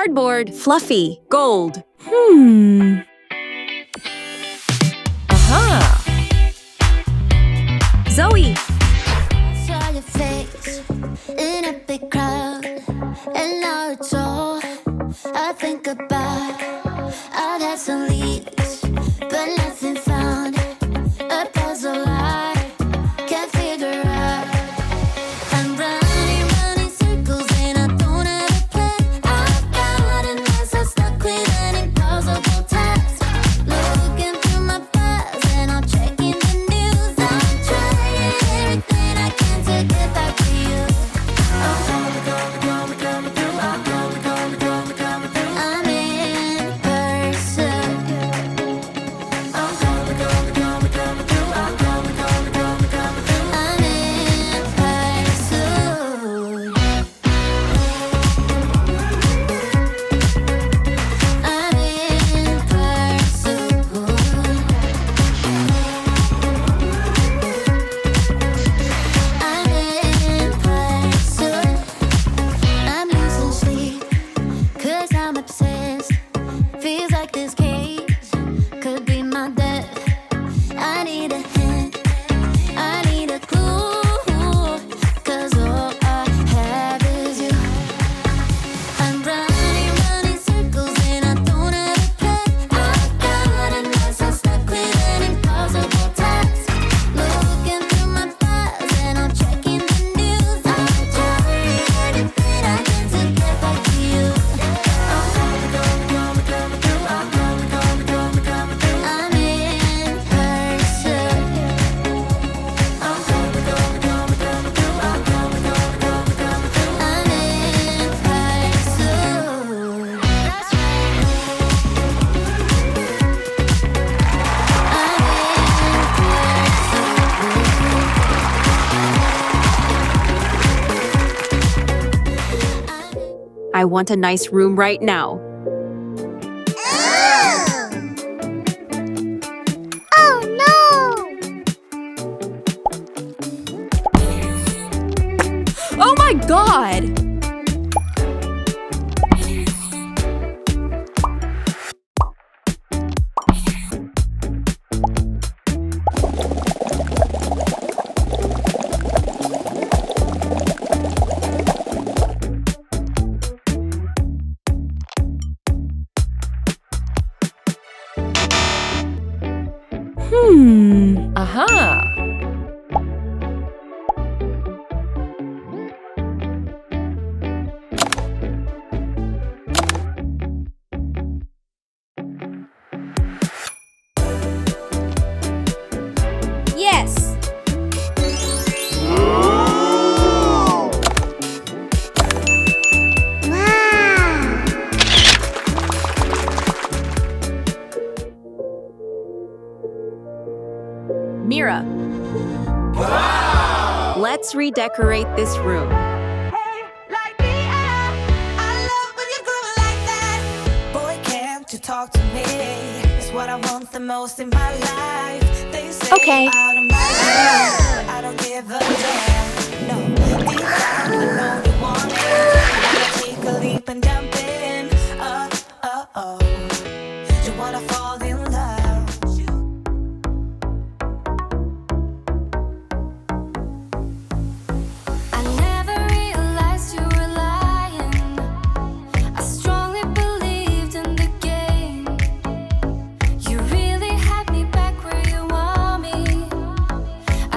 Cardboard. Fluffy. Gold. Aha! Zoe. Saw your face in a big crowd, and now it's all I think about. I've had some leads, but nothing found. A puzzle I can't figure out. I'm running circles and I don't have a plan. I've gotten myself stuck with an impossible task. Looking through my files and I'm checking the news. I'm trying everything I can to get back to you. I'm in I'm losing sleep, 'cause I'm obsessed. Feels like this cage could be my death. I need a hint, I need a clue, 'cause all I have is you. I'm running circles and I don't have a plan. I've gotten myself stuck with an impossible task. Looking through my files and I'm checking the news. I'm trying everything I can to get back to you. I'm in pursuit. That's I want a nice room right now. Oh no! Oh my god! Aha! Yes! Wow! Mira. Wow! Let's redecorate this room. Boy, can't you talk to me? It's what I want the most in my life. They say Okay. out of my life, I don't give a damn. No, deep down, I know you want it. Take a leap and jump in. Oh. You wanna fall in love? I never realized you were lying. I strongly believed in the game. You really had me back where you want me. I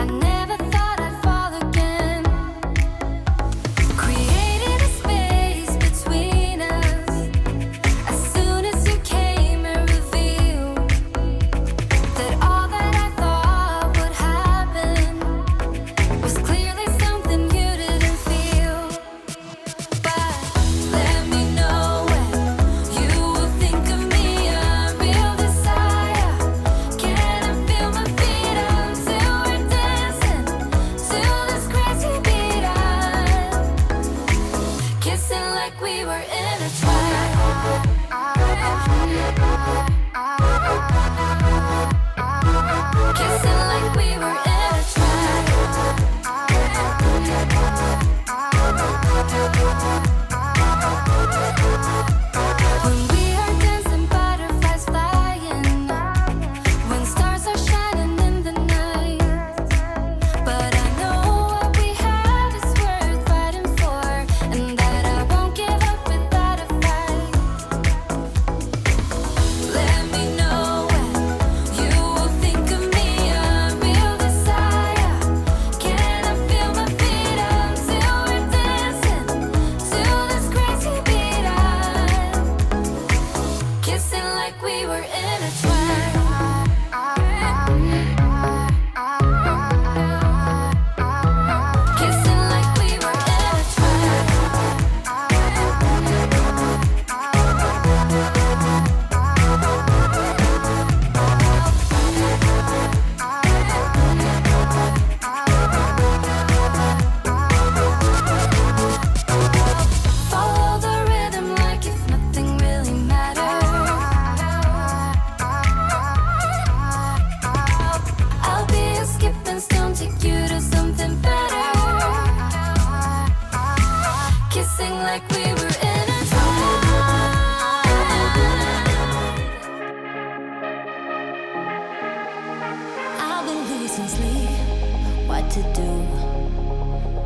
what to do.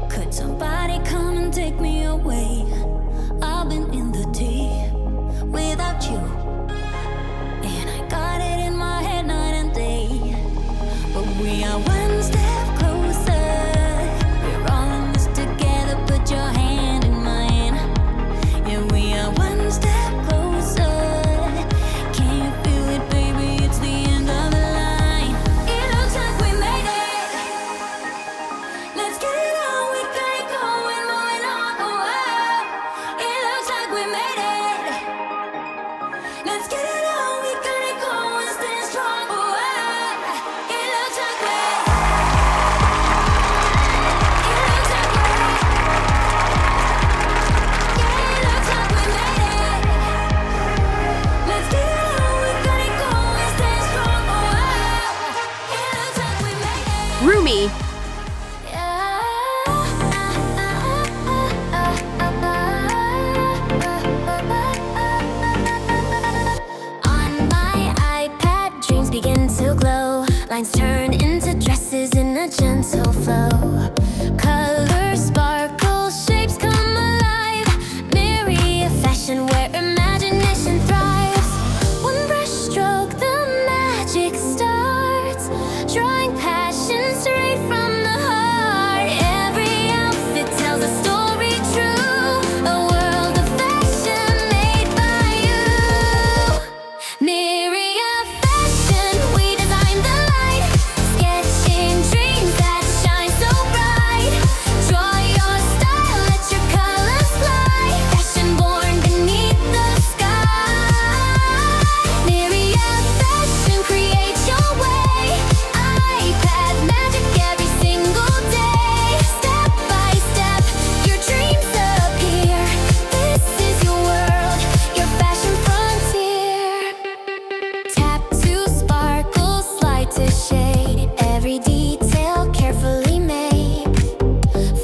Could somebody come and take me away? I've been in the deep without you, and I got it in my head night and day. But we are one step closer. We're all in this together. Put your hand in mine. Yeah, we are one step closer. Can you feel it, baby? It's the end of the line. It looks like we made it. Let's get it on. We got it going, moving on. Oh, oh. It looks like we made it. Let's get it on. We got it going, stay strong. Oh, oh. It looks like we. It looks like we. Yeah, it looks like we made it. Let's get it on. We got it going, stay strong. Oh, oh. It looks like we made it. Roomy. On my iPad, dreams begin to glow. Lines turn into dresses in a gentle flow. Colors sparkle, shapes come alive. Myria fashion where imagination thrives. One brush stroke, the magic starts. Drawing passion straight from the heart. Every outfit tells a story true. A world of fashion made by you. Myria fashion, we design the light. Sketching dreams that shine so bright. Draw your style, let your colors fly. Fashion born beneath the sky. Myria fashion, create your way. iPad magic every single day. Step by step, your dreams appear. This is your world, your fashion frontier. Tap to sparkle, slide to shade. Every detail carefully made.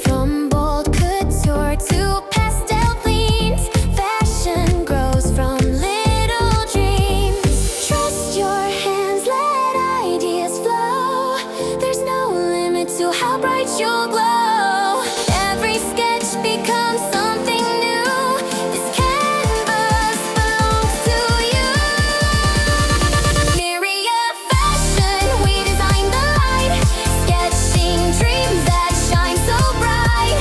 From bold couture to pastel themes, fashion grows from little dreams. Trust your hands, let ideas flow. There's no limit to how bright you'll glow. Every sketch becomes something new. This canvas belongs to you. Myria fashion, we design the light. Sketching dreams that shine so bright.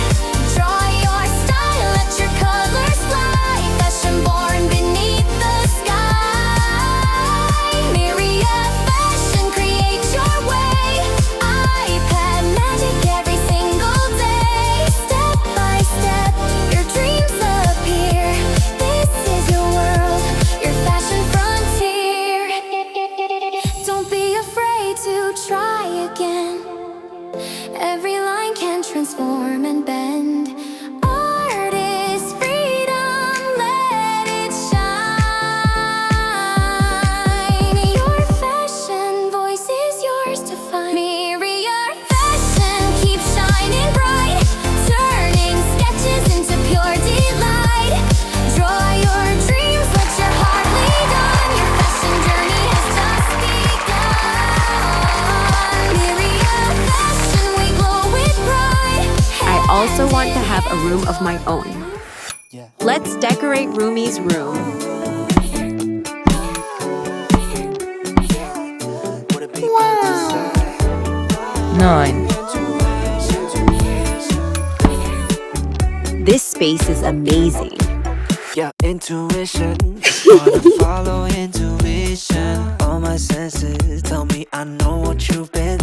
Draw your style, let your colors fly. Fashion born beneath the sky. Myria fashion, create your way. iPad magic every single day. Step by step, your dreams appear. This is your world, your fashion frontier. Don't be afraid to try again. Every line can transform and bend. Art is freedom, let it shine. Your fashion voice is yours to find. Myria fashion, keep shining bright. Turning sketches into pure delight. Draw your dreams, let your heart lead on. Your fashion journey has just begun. Myria fashion, we glow with pride. I also want to have a room of my own. Let's decorate Roomy's room. Nine. This space is amazing. Yeah, intuition. Wanna follow intuition. All my senses tell me I know what you've been